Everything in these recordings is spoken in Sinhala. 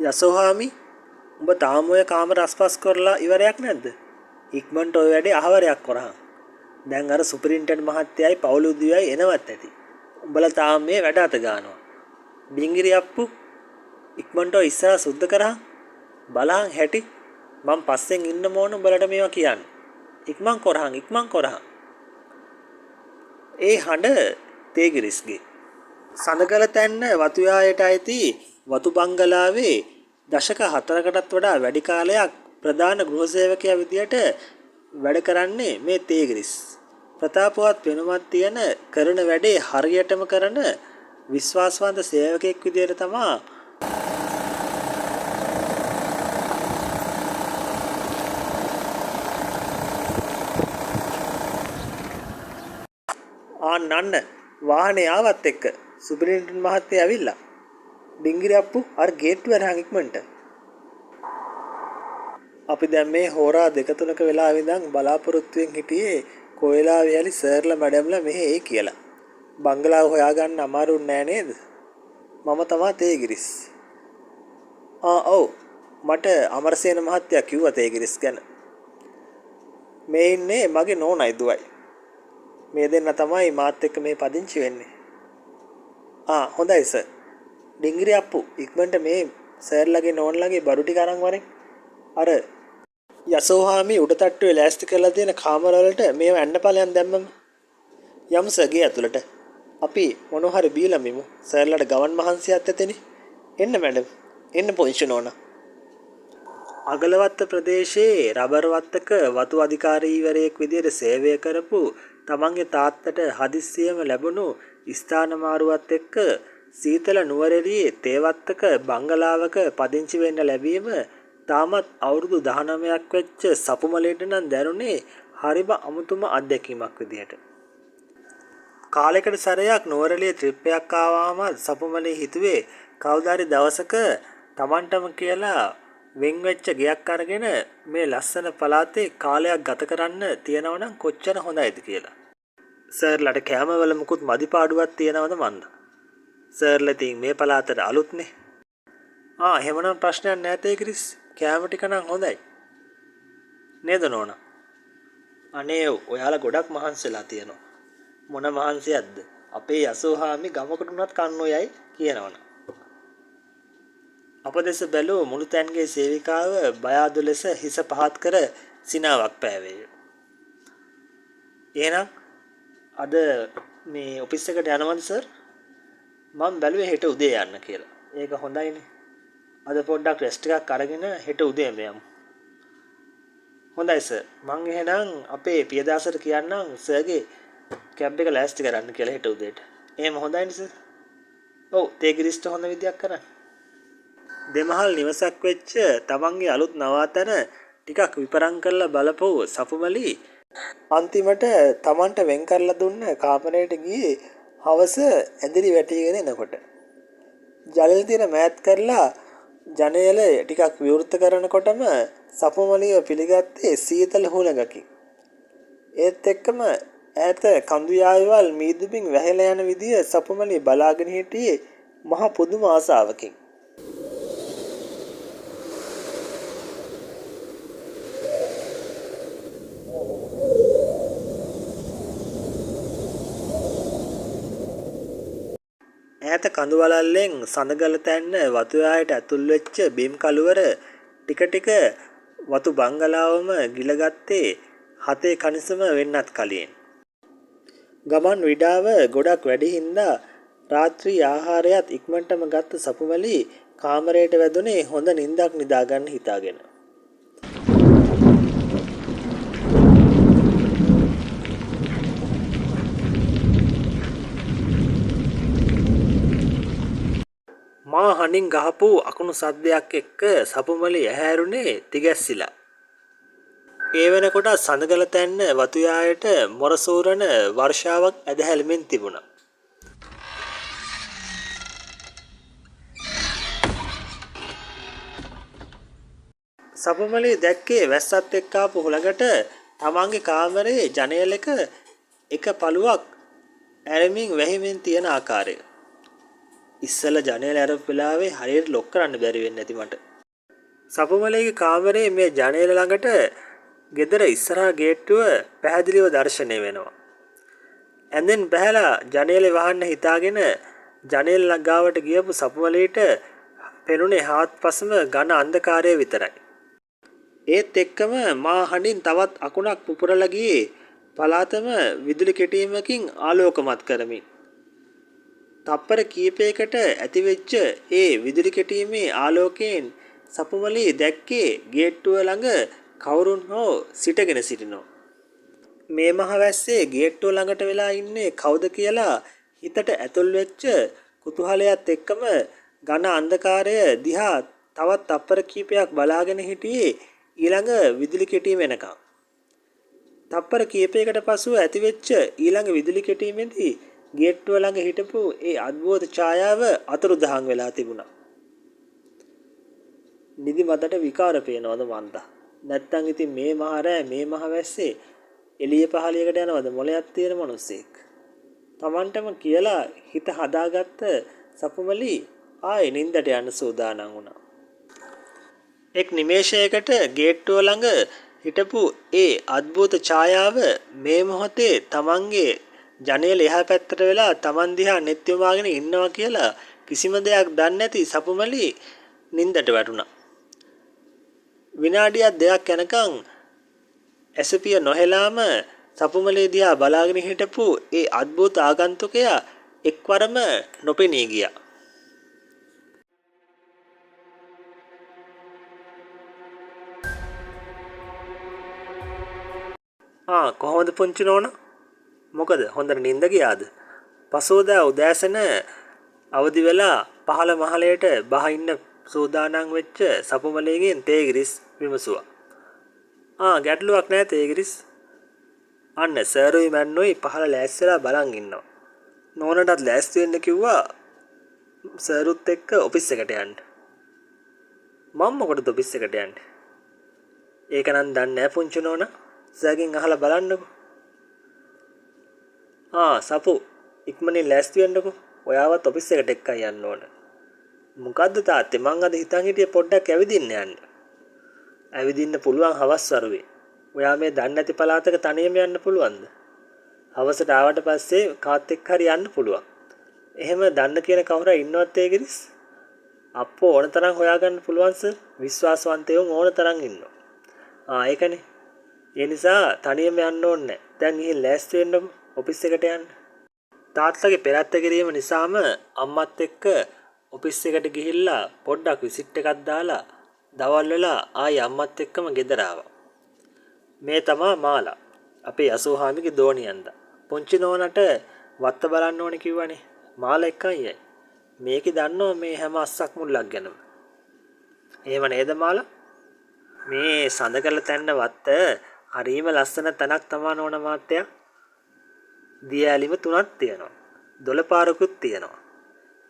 යසෝහාමි උඹ තාම ඔය කාමර අස්පස් කරලා ඉවරයක් නැද්ද? ඉක්මනට ඔය වැඩේ අහවරයක් කරහන්. දැන් අර සුපිරින්ටන්ඩ් මහත්තයයි පවුල උදවියයි එනවත් ඇති. උඹලා තාම මේ වැඩ අත ගන්නවා. බින්ගිරි අප්පු ඉක්මනට ඔය ඉස්සරහ සුද්ධ කරහන්. බලහන් හැටි මං පස්සෙන් ඉන්න මොන උඹලට මේවා කියන්නේ. ඉක්මන් කරහන්. ඒ හඬ තේගිරිස්ගේ සනගල තැන්න වතුයායට ඇති වතු බංගලාවේ දශක 4කටත් වඩා වැඩි කාලයක් ප්‍රධාන ගෘහසේවකයා විදියට වැඩ කරන්නේ මේ තේගිරිස්. ප්‍රතාපවත් වෙනමක් තියෙන කරන වැඩේ හරියටම කරන විශ්වාසවන්ත සේවකයෙක් විදියට තමයි නන්න වාහනේ ආවත් එක්ක සුපිරින්ටන්ඩ් මහත්තයා ඇවිල්ලා. ඩිංගිරි අප්පු අර ගේට්ටුව අරන් ඉක්මනට. අපි දැන් මේ හෝරා 2-3ක වෙලා ඉඳන් බලාපොරොත්තුෙන් හිටියේ කොයලා වියලි සර්ලා මැඩම්ලා මෙහෙ එයි කියලා. බංගලාව හොයාගන්න අමාරු නෑ නේද? මම තමයි තේගිරිස්. ඔව් මට අමරසේන මහත්තයා කිව්වා තේගිරිස් ගැන. මේ ඉන්නේ මගේ නෝනයි දුවයි. මේ දෙන්න තමයි මාත් එක්ක මේ පදිංචි වෙන්නේ. හොඳයි සර්. ඩිංගිරි අප්පු ඉක්මනට මේ සර්ලගේ නෝන්ලගේ බඩු ටික අරන් වරෙන්. අර යසෝහාමි උඩ තට්ටුවේ ලෑස්ති කරලා තියෙන කාමර වලට මේව ඇන්න ඵලයන් දැම්මම යමු සර්ගේ ඇතුළට. අපි මොනවා හරි බීලා මිමු. සර්ලට ගවන් මහන්සියත් ඇතෙනේ. එන්න මැඩම්. එන්න පොන්ෂන් ඕන. අගලවත්ත ප්‍රදේශයේ රබර් වත්තක වතු අධිකාරීවරයෙක් විදියට සේවය කරපු තමන්ගේ තාත්තට හදිස්සියෙම ලැබුණු ස්ථාන මාරුවත් එක්ක සීතල නුවරඑළියේ තේවත්තක බංගලාවක පදිංචි වෙන්න ලැබීම තාමත් අවුරුදු 19ක් වෙච්ච සපුමලෙට නම් දැනුනේ හරිම අමුතුම අත්දැකීමක් විදියට. කාලයකට සැරයක් නුවරඑළිය ට්‍රිප් එකක් ආවම සපුමලේ හිතුවේ කවදාරි දවසක Tamanටම කියලා වෙන් වෙච්ච ගයක් අරගෙන මේ ලස්සන පළාතේ කාලයක් ගත කරන්න තියනවා නම් කොච්චර හොඳයිද කියලා. සර්ලට කැමවල මුකුත් මදිපාඩුවක් තියනවද මන්ද? සර්ලා තින් මේ පළාතට අලුත්නේ. එහෙමනම් ප්‍රශ්නයක් නැහැ තේගිරිස්. කැම ටික නම් හොඳයි. නේද නෝනා? අනේ ඔයාලා ගොඩක් මහන්සිලා තියෙනවා. මොන මහන්සියක්ද? අපේ යසෝහාමි ගමකට උනත් කන්නෝයයි කියනවනේ. අපදෙස බැලුව මුළු තැන්ගේ සේවිකාව බයාදු ලෙස හිස පහත් කර සිනාවක් පෑවේය. එහෙනම් අද මේ ඔෆිස් එකට යනවද සර්? මම බැලුවේ හෙට උදේ යන්න කියලා. ඒක හොඳයිනේ. අද පොඩ්ඩක් රෙස්ට් එකක් අරගෙන හෙට උදේම යමු. හොඳයි සර්. මං එහෙනම් අපේ පියදාසට කියන්නම් සර්ගේ කැබ් එක ලෑස්ති කරන්න කියලා හෙට උදේට. එහෙම හොඳයිනේ සර්. ඔව් තේගිරිස්ට හොඳ විදියක් කරන්න. දෙමහල් නිවසක් වෙච්ච තමන්ගේ අලුත් නවාතැන ටිකක් විපරම් කරලා බලපුව සපුමලි අන්තිමට තමන්ට වෙන් කරලා දුන්න කාමරයට ගියේ හවස ඇඳිලි වැටිගෙන එනකොට. ජලල් දින මෑත් කරලා ජනේල ටිකක් විවෘත කරනකොටම සපුමලිව පිළිගත්තේ සීතල හුලඟකින්. ඒත් එක්කම ඈත කඳු යායවල් මීදුමින් වැහිලා යන විදිය සපුමලි බලාගෙන හිටියේ මහ පුදුම ආසාවකින්. ඈත කඳු වලල්ලෙන් සඳගල තැන්න වතු යායට ඇතුල් වෙච්ච බිම් කළුවර ටික ටික වතු බංගලාවම ගිලගත්තේ හතේ කනිසම වෙන්නත් කලින්. ගමන් විඩාව ගොඩක් වැඩි හින්දා රාත්‍රී ආහාරයත් ඉක්මනටම ගත්ත සපුමලි කාමරයට වැදුනේ හොඳ නිින්දක් නිදාගන්න හිතාගෙන. මා හඬින් ගහපු අකුණු සද්දයක් එක්ක සපුමලි ඇහැරුනේ තිගැස්සිලා. ඒ වෙනකොට සඳගල තැන්න වතු යායට මොරසූරන වර්ෂාවක් ඇදහැල්මින් තිබුණා. සපුමලි දැක්කේ වැස්සත් එක්ක ආපු හුලඟට තමන්ගේ කාමරේ ජනේලක එක පළුවක් ඇරමින් වැහිමින් තියෙන ආකාරය. ඉස්සෙල්ලා ජනේල අරපු වෙලාවේ හරියට ලොක් කරන්න බැරි වෙන්නේ නැති මට. සපුමලේගේ කාමරේ මේ ජනේල ළඟට ගෙදර ඉස්සරහා ගේට්ටුව පැහැදිලිව දැర్శණය වෙනවා. ඇඳෙන් බහැලා ජනේලේ වහන්න හිතාගෙන ජනේල ළඟාවට ගියපු සපුමලේට පෙනුනේ හාත්පසම ඝන අන්ධකාරය විතරයි. ඒත් එක්කම මා හඬින් තවත් අකුණක් පුපුරලා ගියේ පලාතම විදුලි කෙටීමකින් ආලෝකමත් කරමින්. තප්පර කීපයකට ඇතිවෙච්ච ඒ විදුලි කෙටීමේ ආලෝකයෙන් සපුමලී දැක්කේ ගේට්ටුව ළඟ කවුරුන් හෝ සිටගෙන සිටිනවා. මේ මහවැස්සේ ගේට්ටුව ළඟට වෙලා ඉන්නේ කවුද කියලා හිතට ඇතුල් වෙච්ච කුතුහලයත් එක්කම ඝන අන්ධකාරය දිහා තවත් තප්පර කීපයක් බලාගෙන හිටියේ ඊළඟ විදුලි කෙටීම එනකම්. තප්පර කීපයකට පසුව ඇතිවෙච්ච ඊළඟ විදුලි කෙටීමේදී ගේට්ටුව ළඟ හිටපු ඒ අද්භූත ඡායාව අතුරුදහන් වෙලා තිබුණා. නිදි මතට විකාර පේනවද මන්දා? නැත්තම් ඉතින් මේ මහරෑ මේ මහවැස්සේ එළිය පහලියකට යනවද මොලයක් තියෙන මිනිස්සෙක්? Tamanටම කියලා හිත හදාගත්ත සපුමලි ආයේ නින්දට යන්න සූදානම් වුණා. එක් නිමේෂයකට ගේට්ටුව ළඟ හිටපු ඒ අද්භූත ඡායාව මේ මොහොතේ Tamanගේ ජනේල එහා පැත්තට වෙලා Taman දිහා නෙත් යොමාගෙන ඉන්නවා කියලා කිසිම දෙයක් දන්නේ නැති සපුමලි නින්දට වැටුණා. විනාඩියක් දෙකක් යනකම් ඇසපිය නොහෙලාම සපුමලේ දිහා බලාගෙන හිටපු ඒ අද්භූත ආගන්තුකයා එක්වරම නොපෙනී ගියා. කොහොමද පුංචි නෝනා? මොකද හොඳට නිින්ද ගියාද? පසුවදා උදෑසන අවදි වෙලා පහළ මහලයට බහ ඉන්න සූදානම් වෙච්ච සපුමලේගෙන් තේගිරිස් විමසුවා. ගැටලුවක් නැහැ තේගිරිස්. අන්න සර්වි මැන්නෝයි පහළ ලෑස්තිලා බලන් ඉන්නවා. නෝනටත් ලෑස්ති වෙන්න කිව්වා සර්ුත් එක්ක ඔෆිස් එකට යන්න. මම මොකටද ඔෆිස් එකට යන්නේ? ඒක නම් දන්නේ නැහැ පුංචි නෝනා. සර්ගෙන් අහලා බලන්නකෝ. සපු ඉක්මනින් ලෑස්ති වෙන්නකෝ. ඔයාවත් ඔෆිස් එකට එක්කන් යන්න ඕන. මොකද්ද තාත්තේ මං අද හිතන් හිටියේ පොඩ්ඩක් ඇවිදින්න යන්න. ඇවිදින්න පුළුවන් හවස් වරුවේ. ඔයා මේ දන්නේ නැති පළාතක තනියම යන්න පුළුවන්ද? හවසට ආවට පස්සේ කාත් එක්ක හරි යන්න පුළුවන්. එහෙම දන්න කියන කවුරු ඉන්නවත් ඒගිරිස්? අප්පෝ ඕන තරම් හොයාගන්න පුළුවන් සර්. විශ්වාසවන්තයෝ ඕන තරම් ඉන්නවා. ඒකනේ. ඒ නිසා තනියම යන්න ඕනේ නැහැ. දැන් ගිහින් ලෑස්ති වෙන්නකෝ ඔෆිස් එකට යන්න. තාත්තගේ පෙරත්ත කිරීම නිසාම අම්මත් එක්ක ඔෆිස් එකට ගිහිල්ලා පොඩ්ඩක් විසිට් එකක් දාලා දවල් වෙලා ආයි අම්මත් එක්කම ගෙදර ආවා. මේ තමා මාලා. අපේ අසෝහාමිගේ දෝණියන්ද. පුංචි නෝනට වත්ත බලන්න ඕනේ කිව්වනේ. මාලා එක්කයි. මේකේ දන්නව මේ හැම අස්සක් මුල්ලක් ගැනම. එහෙම නේද මාලා? මේ සඳ කරලා තැන්න වත්ත හරීම ලස්සන තැනක් තමා නෝන මාත්‍යා. දියාලිම 3ක් තියෙනවා. දොළපාරකුත් තියෙනවා.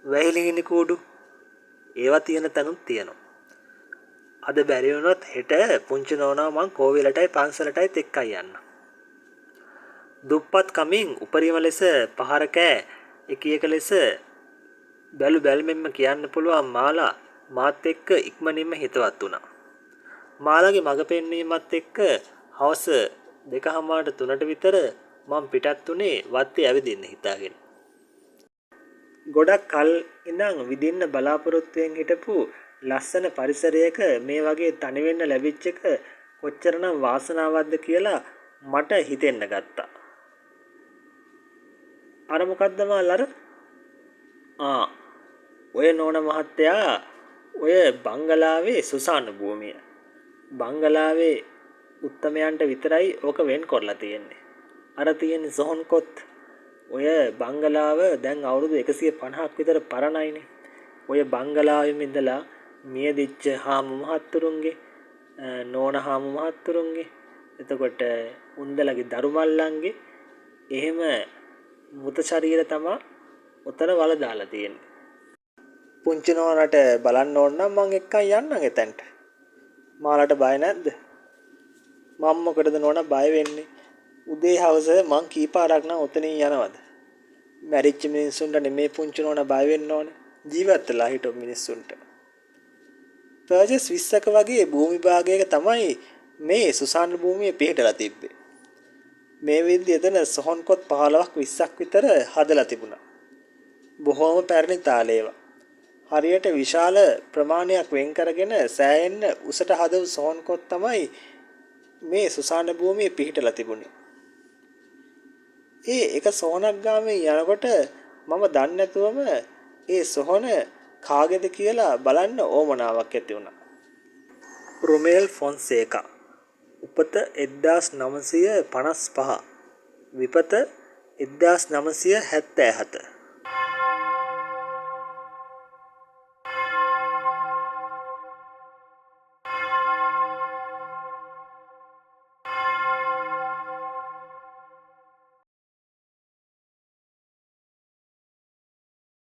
වැහිලිහිණි කූඩු ඒවා තියෙන තැනුත් තියෙනවා. අද බැරි වුණොත් හෙට පුංචි නෝනා මං කෝවිලටයි පන්සලටයි එක්කයි යන්න. දුප්පත් කමින් උපරිම ලෙස පහර කෑ එක එක ලෙස බැලු බැල්මෙන්ම කියන්න පුළුවන් මාලා මාත් එක්ක ඉක්මනින්ම හිතවත් වුණා. මාලාගේ මග පෙන්වීමත් එක්ක හවස 2:00ට 3ට විතර මම පිටත් උනේ වත්තේ ඇවිදින්න හිතාගෙන. ගොඩක් කල් ඉඳන් විදින්න බලාපොරොත්තුෙන් හිටපු ලස්සන පරිසරයක මේ වගේ තනි වෙන්න ලැබිච්ච එක කොච්චරනම් වාසනාවක්ද කියලා මට හිතෙන්න ගත්තා. අර මොකද්ද මාල් ඔය නෝන මහත්තයා ඔය බංගලාවේ සුසාන භූමිය. බංගලාවේ උත්තමයන්ට විතරයි ඕක වෙන් කරලා තියෙන්නේ. අර තියෙන සොහන් කොත් ඔය බංගලාව දැන් අවුරුදු 150ක් විතර පරණයිනේ. ඔය බංගලාවෙම ඉඳලා මියදිච්ච හාමු මහත්තුරුන්ගේ නෝන හාමු මහත්තුරුන්ගේ එතකොට උන්දලගේ දරුමල්ලන්ගේ එහෙම මුත ශරීර තමයි උතන වල දාලා තියෙන්නේ. පුංචි නෝනට බලන්න ඕන නම් මං එක්කන් යන්නම් එතනට. මාලට බය නැද්ද? මම මොකටද නෝන බය වෙන්නේ? උදේ හවස මං කීපාරක් නම් උතනින් යනවද? මැරිච්ච මිනිස්සුන්ට නෙමේ පුංචි නෝන බය වෙන්න ඕනේ. ජීවත් වෙලා හිටපු මිනිස්සුන්ට. පර්ජස් 20ක වගේ භූමි භාගයක තමයි මේ සුසාන භූමිය පිහිටලා තිබ්බේ. මේ විදිහට එතන සොහොන්කොත් 15ක් 20ක් විතර හදලා තිබුණා. බොහෝම පැරණි තාලේවා. හරියට විශාල ප්‍රමාණයක් වෙන් කරගෙන සෑහෙන්න උසට හදපු සොහොන්කොත් තමයි මේ සුසාන භූමියේ පිහිටලා තිබුණේ. ඒ එක සොහොනක් ගාමින් යනකොට මම දන්නේ නැතුවම ඒ සොහොන කාගේද කියලා බලන්න ඕමනාවක් ඇති වුණා. රොමේල් ෆොන්සේකා. උපත 1955. විපත 1977.